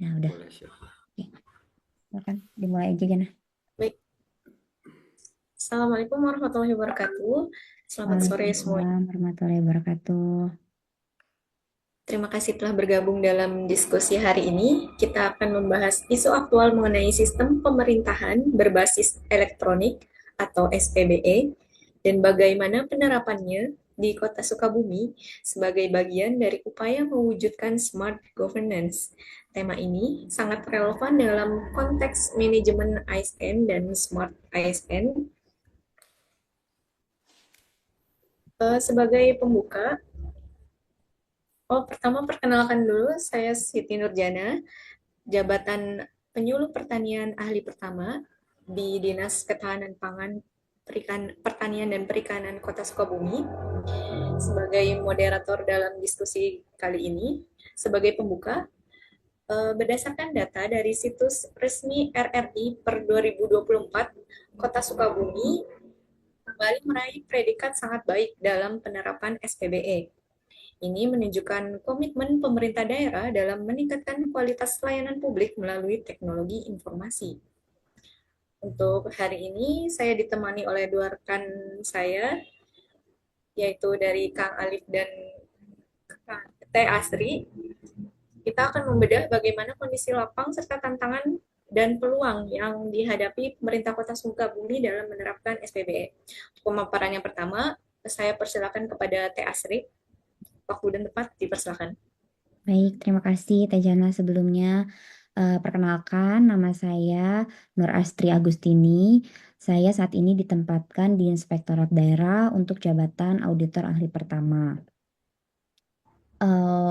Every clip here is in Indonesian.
Nah, udah. Boleh, siap. Oke, silakan dimulai aja Gana. Baik, Assalamualaikum warahmatullahi wabarakatuh. Selamat sore semua. Waalaikumsalam warahmatullahi wabarakatuh. Terima kasih telah bergabung dalam diskusi hari ini. Kita akan membahas isu aktual mengenai sistem pemerintahan berbasis elektronik atau SPBE dan bagaimana penerapannya di Kota Sukabumi sebagai bagian dari upaya mewujudkan smart governance. Tema ini sangat relevan dalam konteks manajemen ASN dan smart ASN. Sebagai pembuka, pertama perkenalkan dulu, saya Siti Nurjana, jabatan penyuluh pertanian ahli pertama di Dinas Ketahanan Pangan, Pertanian dan Perikanan Kota Sukabumi. Sebagai moderator dalam diskusi kali ini, sebagai pembuka, berdasarkan data dari situs resmi RRI per 2024, Kota Sukabumi kembali meraih predikat sangat baik dalam penerapan SPBE. Ini menunjukkan komitmen pemerintah daerah dalam meningkatkan kualitas layanan publik melalui teknologi informasi. Untuk hari ini, saya ditemani oleh dua rekan saya, yaitu dari Kang Alif dan Kang Teh Asri. Kita akan membedah bagaimana kondisi lapang serta tantangan dan peluang yang dihadapi pemerintah Kota Sukabumi dalam menerapkan SPBE. Pemaparan yang pertama, saya persilakan kepada Teh Asri. Waktu dan tempat dipersilakan. Baik, terima kasih Tejana sebelumnya. Perkenalkan, nama saya Nur Astri Agustini. Saya saat ini ditempatkan di Inspektorat Daerah untuk jabatan Auditor Ahli Pertama.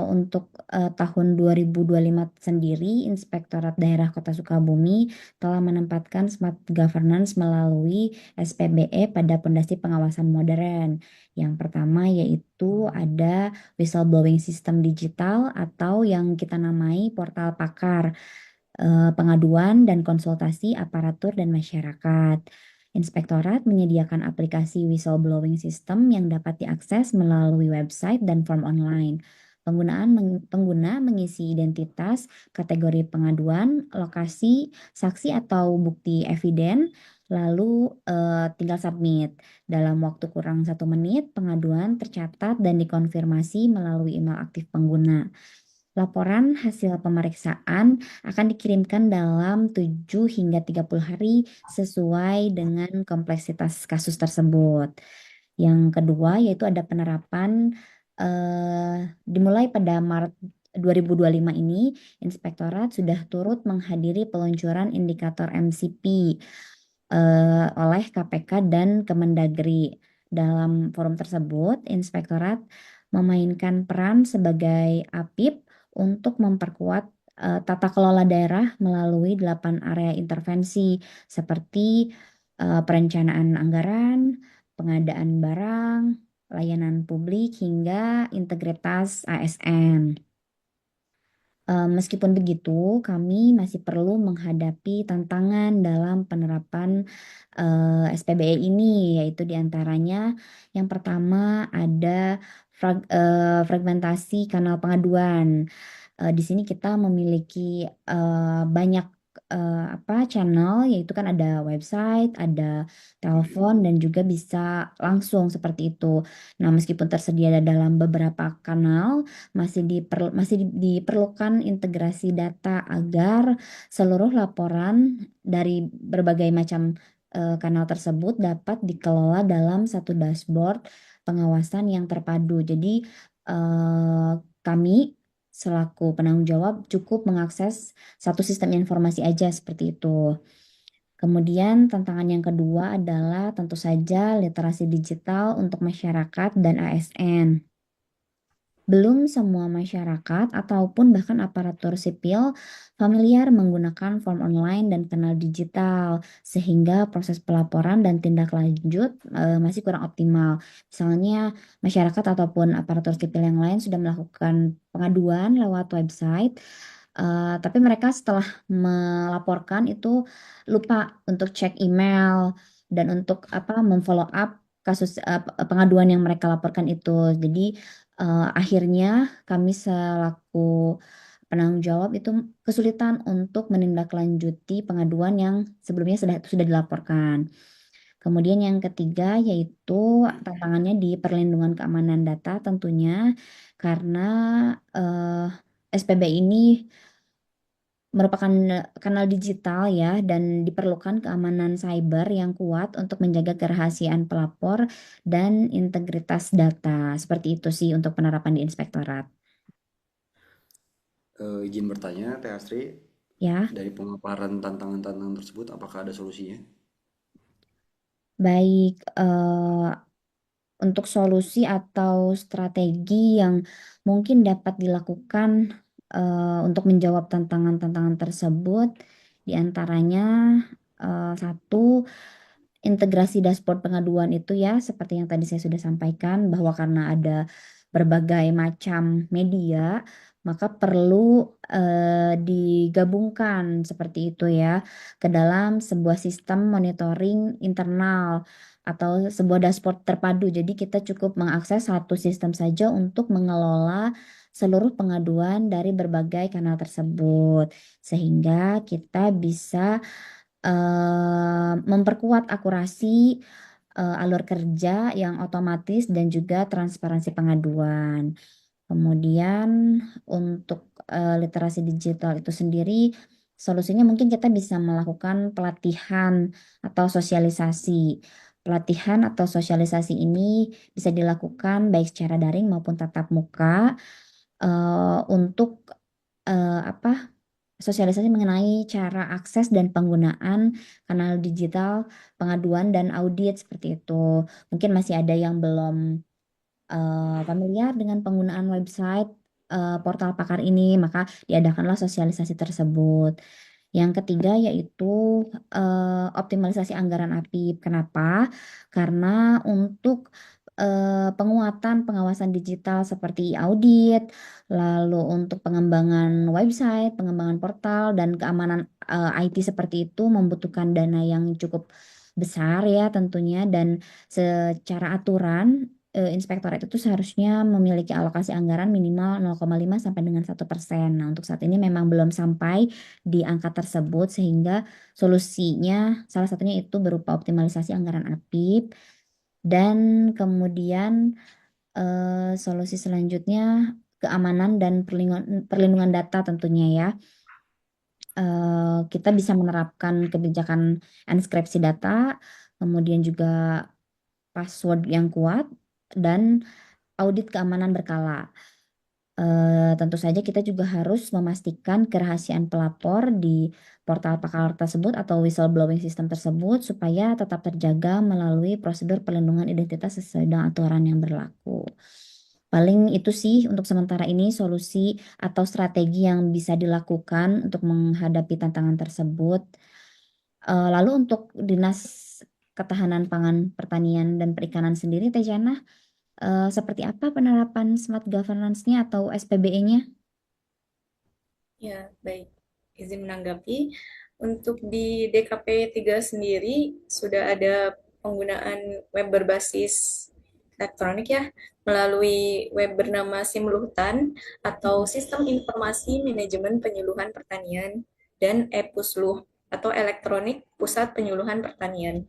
Untuk tahun 2025 sendiri, Inspektorat Daerah Kota Sukabumi telah menempatkan smart governance melalui SPBE pada pondasi pengawasan modern. Yang pertama yaitu ada whistleblowing system digital atau yang kita namai portal pakar, pengaduan dan konsultasi aparatur dan masyarakat. Inspektorat menyediakan aplikasi whistleblowing system yang dapat diakses melalui website dan form online. Pengguna mengisi identitas, kategori pengaduan, lokasi, saksi atau bukti eviden, lalu tinggal submit. Dalam waktu kurang 1 menit, pengaduan tercatat dan dikonfirmasi melalui email aktif pengguna. Laporan hasil pemeriksaan akan dikirimkan dalam 7 hingga 30 hari sesuai dengan kompleksitas kasus tersebut. Yang kedua yaitu ada penerapan dimulai pada Maret 2025 ini, Inspektorat sudah turut menghadiri peluncuran indikator MCP oleh KPK dan Kemendagri. Dalam forum tersebut, Inspektorat memainkan peran sebagai APIP untuk memperkuat tata kelola daerah melalui 8 area intervensi seperti perencanaan anggaran, pengadaan barang, layanan publik, hingga integritas ASN. Meskipun begitu, kami masih perlu menghadapi tantangan dalam penerapan SPBE ini, yaitu diantaranya yang pertama ada fragmentasi kanal pengaduan. Di sini kita memiliki banyak channel, yaitu kan ada website, ada telepon, dan juga bisa langsung seperti itu. Nah, meskipun tersedia dalam beberapa kanal, masih diperlukan integrasi data agar seluruh laporan dari berbagai macam kanal tersebut dapat dikelola dalam satu dashboard pengawasan yang terpadu. Jadi kami selaku penanggung jawab cukup mengakses satu sistem informasi aja seperti itu. Kemudian tantangan yang kedua adalah tentu saja literasi digital untuk masyarakat dan ASN. Belum semua masyarakat ataupun bahkan aparatur sipil familiar menggunakan form online dan kanal digital, sehingga proses pelaporan dan tindak lanjut masih kurang optimal. Misalnya masyarakat ataupun aparatur sipil yang lain sudah melakukan pengaduan lewat website, tapi mereka setelah melaporkan itu lupa untuk cek email dan untuk memfollow up kasus pengaduan yang mereka laporkan itu. Jadi akhirnya kami selaku penanggung jawab itu kesulitan untuk menindaklanjuti pengaduan yang sebelumnya sudah dilaporkan. Kemudian yang ketiga yaitu tantangannya di perlindungan keamanan data tentunya karena eh, SPB ini merupakan kanal digital ya dan diperlukan keamanan cyber yang kuat untuk menjaga kerahasiaan pelapor dan integritas data. Seperti itu sih untuk penerapan di inspektorat. Izin bertanya, Teh Astri, Ya, dari pemaparan tantangan-tantangan tersebut, apakah ada solusinya? baik. Untuk solusi atau strategi yang mungkin dapat dilakukan untuk menjawab tantangan-tantangan tersebut, di antaranya satu, integrasi dashboard pengaduan itu ya, seperti yang tadi saya sudah sampaikan, bahwa karena ada berbagai macam media, maka perlu digabungkan seperti itu ya, ke dalam sebuah sistem monitoring internal atau sebuah dashboard terpadu. Jadi kita cukup mengakses satu sistem saja untuk mengelola seluruh pengaduan dari berbagai kanal tersebut, sehingga kita bisa memperkuat akurasi alur kerja yang otomatis dan juga transparansi pengaduan. Kemudian untuk literasi digital itu sendiri, solusinya mungkin kita bisa melakukan pelatihan atau sosialisasi. Pelatihan atau sosialisasi ini bisa dilakukan baik secara daring maupun tatap muka untuk apa sosialisasi mengenai cara akses dan penggunaan kanal digital pengaduan dan audit seperti itu. Mungkin masih ada yang belum familiar dengan penggunaan website portal Pakar ini, maka diadakanlah sosialisasi tersebut. Yang ketiga yaitu optimalisasi anggaran APIP. Kenapa? Karena untuk penguatan pengawasan digital seperti audit, lalu untuk pengembangan website, pengembangan portal, dan keamanan IT seperti itu membutuhkan dana yang cukup besar ya tentunya dan secara aturan inspektorat itu seharusnya memiliki alokasi anggaran minimal 0,5 sampai dengan 1%. Nah, untuk saat ini memang belum sampai di angka tersebut sehingga solusinya salah satunya itu berupa optimalisasi anggaran APIP dan kemudian solusi selanjutnya keamanan dan perlindungan data tentunya ya. Kita bisa menerapkan kebijakan enskripsi data, kemudian juga password yang kuat dan audit keamanan berkala. Tentu saja kita juga harus memastikan kerahasiaan pelapor di portal pakar tersebut atau whistleblowing system tersebut supaya tetap terjaga melalui prosedur perlindungan identitas sesuai dengan aturan yang berlaku. Paling itu sih untuk sementara ini solusi atau strategi yang bisa dilakukan untuk menghadapi tantangan tersebut. Lalu untuk Dinas Ketahanan Pangan, Pertanian, dan Perikanan sendiri, Teh Jana, seperti apa penerapan smart governance-nya atau SPBE-nya? Ya, baik. Izin menanggapi. Untuk di DKP 3 sendiri sudah ada penggunaan web berbasis elektronik ya, melalui web bernama Simluhtan atau Sistem Informasi Manajemen Penyuluhan Pertanian dan e-Pusluh atau Elektronik Pusat Penyuluhan Pertanian.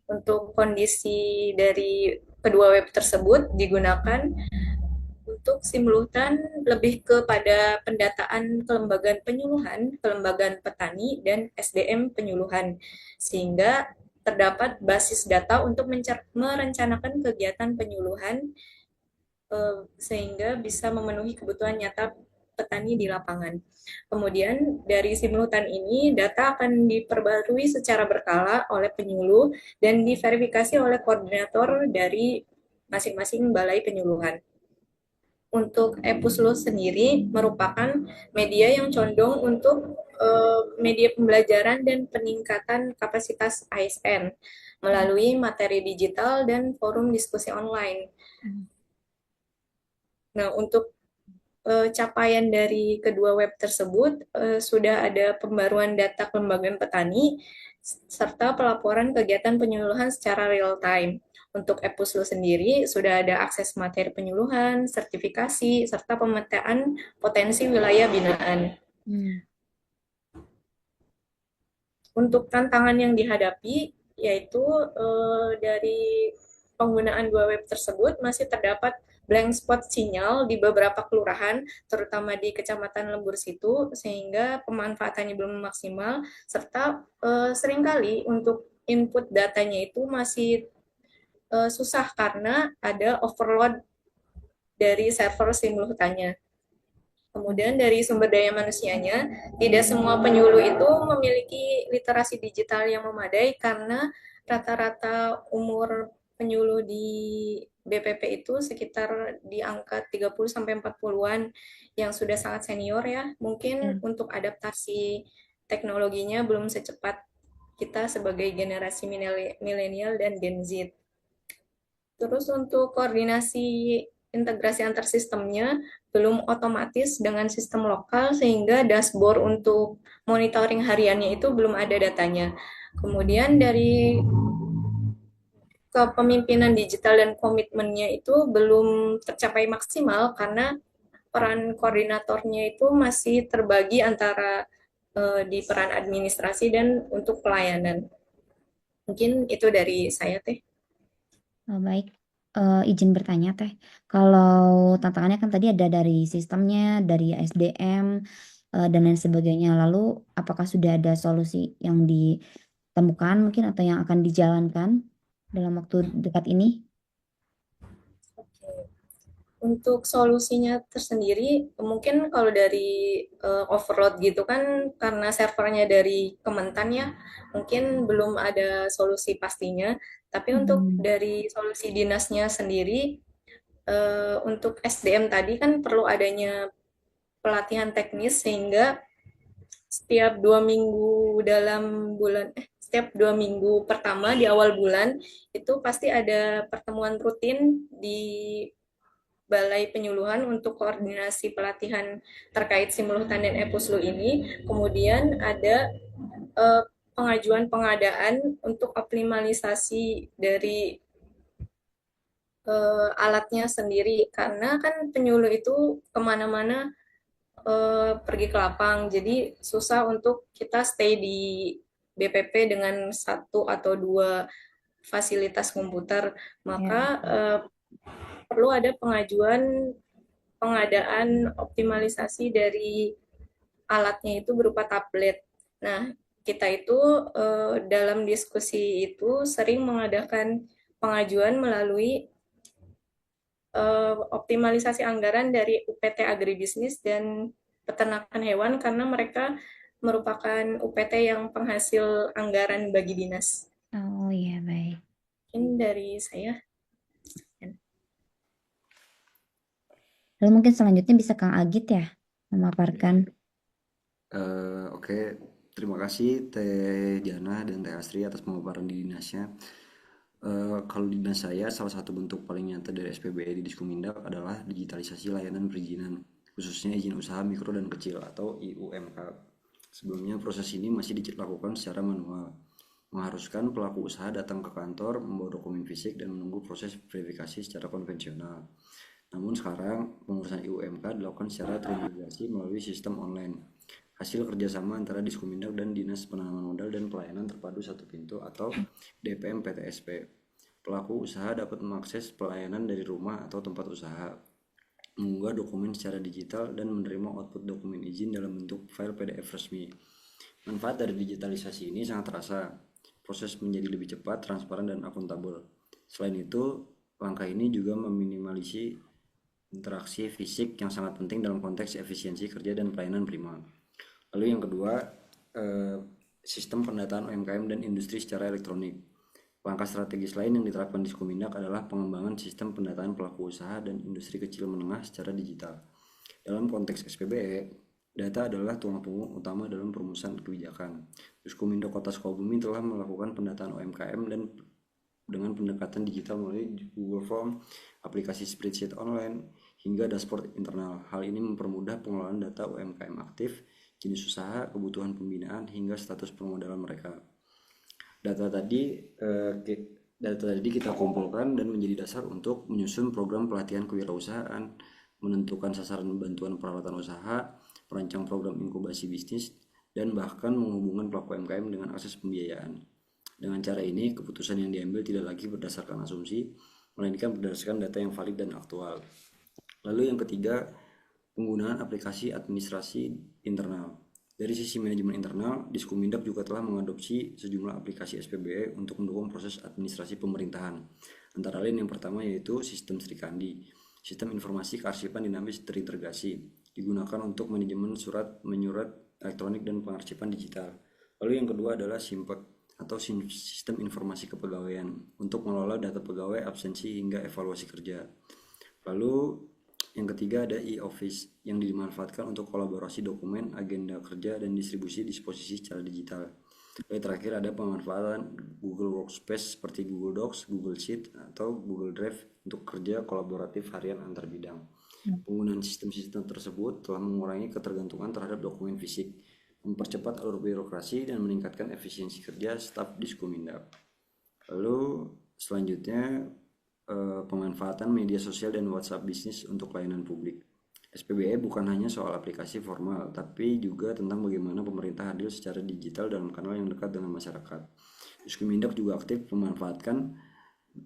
Untuk kondisi dari kedua web tersebut digunakan untuk simultan lebih kepada pendataan kelembagaan penyuluhan, kelembagaan petani, dan SDM penyuluhan, sehingga terdapat basis data untuk merencanakan kegiatan penyuluhan sehingga bisa memenuhi kebutuhan nyata petani di lapangan. Kemudian dari simultan ini data akan diperbarui secara berkala oleh penyuluh dan diverifikasi oleh koordinator dari masing-masing balai penyuluhan. Untuk e-Puslo sendiri merupakan media yang condong untuk media pembelajaran dan peningkatan kapasitas ASN melalui materi digital dan forum diskusi online. Nah, untuk capaian dari kedua web tersebut sudah ada pembaruan data kelembagaan petani serta pelaporan kegiatan penyuluhan secara real time. Untuk Epuslu sendiri sudah ada akses materi penyuluhan, sertifikasi, serta pemetaan potensi wilayah binaan. Hmm. Untuk tantangan yang dihadapi, yaitu dari penggunaan dua web tersebut masih terdapat blank spot sinyal di beberapa kelurahan, terutama di Kecamatan Lembur Situ, sehingga pemanfaatannya belum maksimal, serta seringkali untuk input datanya itu masih susah karena ada overload dari server simultannya. Kemudian dari sumber daya manusianya, tidak semua penyuluh itu memiliki literasi digital yang memadai karena rata-rata umur penyuluh di BPP itu sekitar di angka 30 sampai 40-an yang sudah sangat senior ya. Mungkin Ya. untuk adaptasi teknologinya belum secepat kita sebagai generasi milenial dan Gen Z. Terus untuk koordinasi integrasi antar sistemnya belum otomatis dengan sistem lokal sehingga dashboard untuk monitoring hariannya itu belum ada datanya. Kemudian dari kepemimpinan digital dan komitmennya itu belum tercapai maksimal karena peran koordinatornya itu masih terbagi antara di peran administrasi dan untuk pelayanan. Mungkin itu dari saya teh. Baik. Izin bertanya Teh, kalau tantangannya kan tadi ada dari sistemnya, dari SDM, dan lain sebagainya. Lalu apakah sudah ada solusi yang ditemukan mungkin atau yang akan dijalankan dalam waktu dekat ini? Untuk solusinya tersendiri, mungkin kalau dari overload gitu kan, karena servernya dari Kementan ya, mungkin belum ada solusi pastinya. Tapi untuk Hmm. dari solusi dinasnya sendiri, untuk SDM tadi kan perlu adanya pelatihan teknis sehingga setiap 2 minggu dalam bulan, setiap 2 minggu pertama di awal bulan itu pasti ada pertemuan rutin di Balai Penyuluhan untuk koordinasi pelatihan terkait simultan dan epuslu ini. Kemudian ada pengajuan pengadaan untuk optimalisasi dari alatnya sendiri karena kan penyuluh itu kemana-mana pergi ke lapang, jadi susah untuk kita stay di BPP dengan satu atau dua fasilitas komputer. Maka Ya. perlu ada pengajuan pengadaan optimalisasi dari alatnya itu berupa tablet. Nah, kita itu dalam diskusi itu sering mengadakan pengajuan melalui optimalisasi anggaran dari UPT Agribisnis dan Peternakan Hewan karena mereka merupakan UPT yang penghasil anggaran bagi dinas. Oh iya baik. Ini dari saya. Lalu mungkin selanjutnya bisa Kang Agit ya memaparkan. Oke, terima kasih Teh Jana dan Teh Astri atas pemaparan di dinasnya. Kalau di dinas saya, salah satu bentuk paling nyata dari SPBE di Diskomindak adalah digitalisasi layanan perizinan, khususnya izin usaha mikro dan kecil atau IUMK. Sebelumnya proses ini masih dilakukan secara manual, mengharuskan pelaku usaha datang ke kantor, membawa dokumen fisik dan menunggu proses verifikasi secara konvensional. Namun sekarang pengurusan IUMK dilakukan secara terintegrasi melalui sistem online. Hasil kerjasama antara Diskomindak dan Dinas Penanaman Modal dan Pelayanan Terpadu Satu Pintu atau DPM PTSP. Pelaku usaha dapat mengakses pelayanan dari rumah atau tempat usaha, mengunggah dokumen secara digital dan menerima output dokumen izin dalam bentuk file PDF resmi. Manfaat dari digitalisasi ini sangat terasa. Proses menjadi lebih cepat, transparan, dan akuntabel. Selain itu, langkah ini juga meminimalisasi interaksi fisik yang sangat penting dalam konteks efisiensi kerja dan pelayanan prima. Lalu yang kedua, sistem pendataan UMKM dan industri secara elektronik. Langkah strategis lain yang diterapkan di Skomindak adalah pengembangan sistem pendataan pelaku usaha dan industri kecil menengah secara digital. Dalam konteks SPBE, data adalah tulang punggung utama dalam perumusan kebijakan. Diskomindak Kota Sukabumi telah melakukan pendataan UMKM dan dengan pendekatan digital melalui Google Form, aplikasi spreadsheet online, hingga dashboard internal. Hal ini mempermudah pengelolaan data UMKM aktif, jenis usaha, kebutuhan pembinaan, hingga status permodalan mereka. Data tadi Data tadi kita kumpulkan dan menjadi dasar untuk menyusun program pelatihan kewirausahaan, menentukan sasaran bantuan peralatan usaha, merancang program inkubasi bisnis, dan bahkan menghubungkan pelaku UMKM dengan akses pembiayaan. Dengan cara ini, keputusan yang diambil tidak lagi berdasarkan asumsi, melainkan berdasarkan data yang valid dan aktual. Lalu yang ketiga, penggunaan aplikasi administrasi internal. Dari sisi manajemen internal, Diskumindak juga telah mengadopsi sejumlah aplikasi SPBE untuk mendukung proses administrasi pemerintahan. Antara lain yang pertama yaitu sistem Srikandi, sistem informasi kearsipan dinamis terintegrasi, digunakan untuk manajemen surat menyurat elektronik dan pengarsipan digital. Lalu yang kedua adalah SIMPEK atau sistem informasi kepegawaian untuk mengelola data pegawai, absensi hingga evaluasi kerja. Lalu yang ketiga ada e-office yang dimanfaatkan untuk kolaborasi dokumen, agenda kerja, dan distribusi disposisi secara digital. Lalu terakhir ada pemanfaatan Google Workspace seperti Google Docs, Google Sheet, atau Google Drive untuk kerja kolaboratif harian antar bidang. Penggunaan sistem-sistem tersebut telah mengurangi ketergantungan terhadap dokumen fisik, mempercepat alur birokrasi, dan meningkatkan efisiensi kerja staf Diskumindak. Lalu selanjutnya pemanfaatan media sosial dan WhatsApp bisnis untuk layanan publik. SPBE bukan hanya soal aplikasi formal, tapi juga tentang bagaimana pemerintah hadir secara digital dalam kanal yang dekat dengan masyarakat. Diskumindak juga aktif memanfaatkan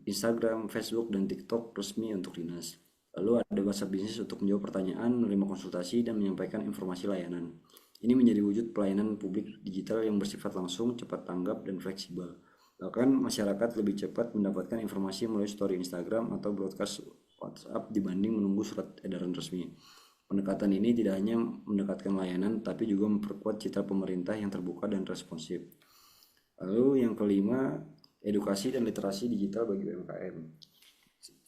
Instagram, Facebook, dan TikTok resmi untuk dinas. Lalu ada WhatsApp bisnis untuk menjawab pertanyaan, menerima konsultasi, dan menyampaikan informasi layanan. Ini menjadi wujud pelayanan publik digital yang bersifat langsung, cepat tanggap, dan fleksibel. Bahkan masyarakat lebih cepat mendapatkan informasi melalui story Instagram atau broadcast WhatsApp dibanding menunggu surat edaran resmi. Pendekatan ini tidak hanya mendekatkan layanan, tapi juga memperkuat citra pemerintah yang terbuka dan responsif. Lalu yang kelima, edukasi dan literasi digital bagi UMKM.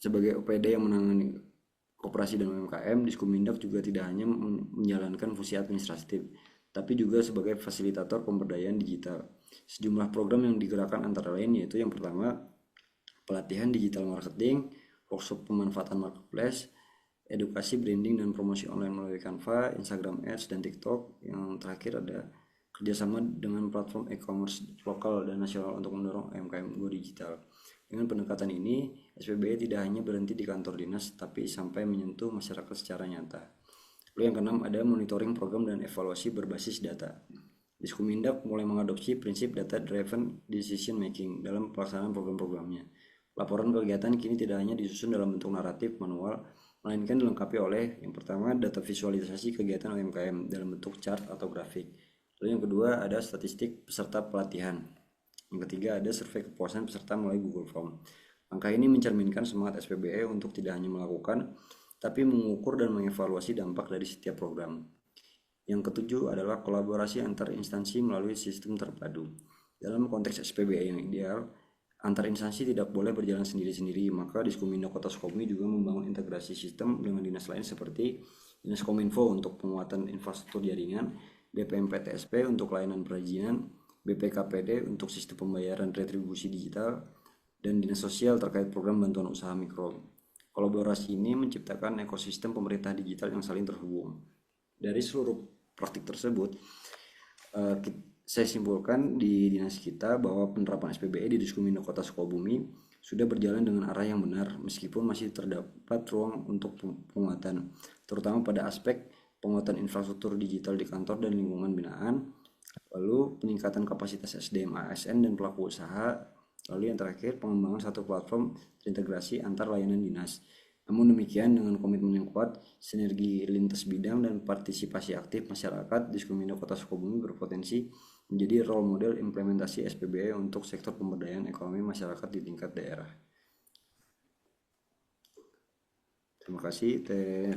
Sebagai OPD yang menangani koperasi dan UMKM, Diskumindak juga tidak hanya menjalankan fungsi administratif, tapi juga sebagai fasilitator pemberdayaan digital. Sejumlah program yang digerakkan antara lain yaitu yang pertama, pelatihan digital marketing, workshop pemanfaatan marketplace, edukasi branding dan promosi online melalui Canva, Instagram Ads, dan TikTok. Yang terakhir ada kerjasama dengan platform e-commerce lokal dan nasional untuk mendorong UMKM go digital. Dengan pendekatan ini, SPBE tidak hanya berhenti di kantor dinas, tapi sampai menyentuh masyarakat secara nyata. Lalu yang keenam ada monitoring program dan evaluasi berbasis data. Diskumindak mulai mengadopsi prinsip data-driven decision making dalam pelaksanaan program-programnya. Laporan kegiatan kini tidak hanya disusun dalam bentuk naratif manual, melainkan dilengkapi oleh yang pertama data visualisasi kegiatan UMKM dalam bentuk chart atau grafik. Lalu yang kedua ada statistik peserta pelatihan. Yang ketiga ada survei kepuasan peserta melalui Google Form. Langkah ini mencerminkan semangat SPBE untuk tidak hanya melakukan, tapi mengukur dan mengevaluasi dampak dari setiap program. Yang ketujuh adalah kolaborasi antar instansi melalui sistem terpadu. Dalam konteks SPBE yang ideal, antar instansi tidak boleh berjalan sendiri-sendiri, maka Diskumindak Kota Sukabumi juga membangun integrasi sistem dengan dinas lain seperti Dinas Kominfo untuk penguatan infrastruktur jaringan, BPMPTSP untuk layanan perizinan, BPKPD untuk sistem pembayaran retribusi digital, dan Dinas Sosial terkait program bantuan usaha mikro. Kolaborasi ini menciptakan ekosistem pemerintah digital yang saling terhubung. Dari seluruh praktik tersebut, saya simpulkan di dinas kita bahwa penerapan SPBE di Diskumindak Kota Sukabumi sudah berjalan dengan arah yang benar, meskipun masih terdapat ruang untuk penguatan, terutama pada aspek penguatan infrastruktur digital di kantor dan lingkungan binaan, lalu peningkatan kapasitas SDM ASN dan pelaku usaha, lalu yang terakhir pengembangan satu platform terintegrasi antar layanan dinas. Namun demikian, dengan komitmen yang kuat, sinergi lintas bidang, dan partisipasi aktif masyarakat, Diskumindak Kota Sukabumi berpotensi menjadi role model implementasi SPBE untuk sektor pemberdayaan ekonomi masyarakat di tingkat daerah. Terima kasih, Teh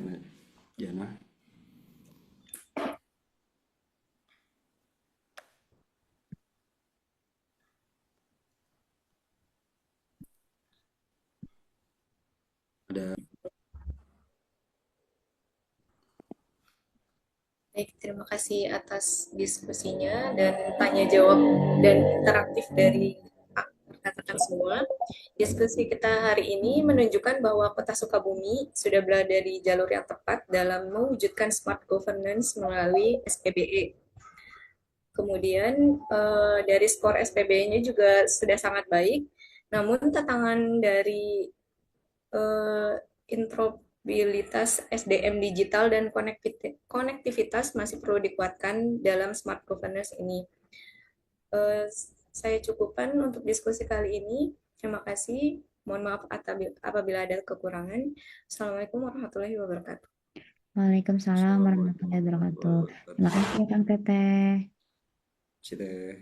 Jana. Ada Baik, terima kasih atas diskusinya dan tanya jawab dan interaktif dari rekan-rekan semua. Diskusi kita hari ini menunjukkan bahwa Kota Sukabumi sudah berada di jalur yang tepat dalam mewujudkan smart governance melalui SPBE. Kemudian dari skor SPBE-nya juga sudah sangat baik Namun tantangan dari interoperabilitas SDM digital dan konektivitas masih perlu dikuatkan dalam smart governance ini. Eh, saya cukupkan untuk diskusi kali ini. Terima kasih. Mohon maaf apabila ada kekurangan. Assalamualaikum warahmatullahi wabarakatuh. Waalaikumsalam Assalamualaikum warahmatullahi wabarakatuh. warahmatullahi Terima wabarakatuh. kasih Kang Teteh. Sih teh.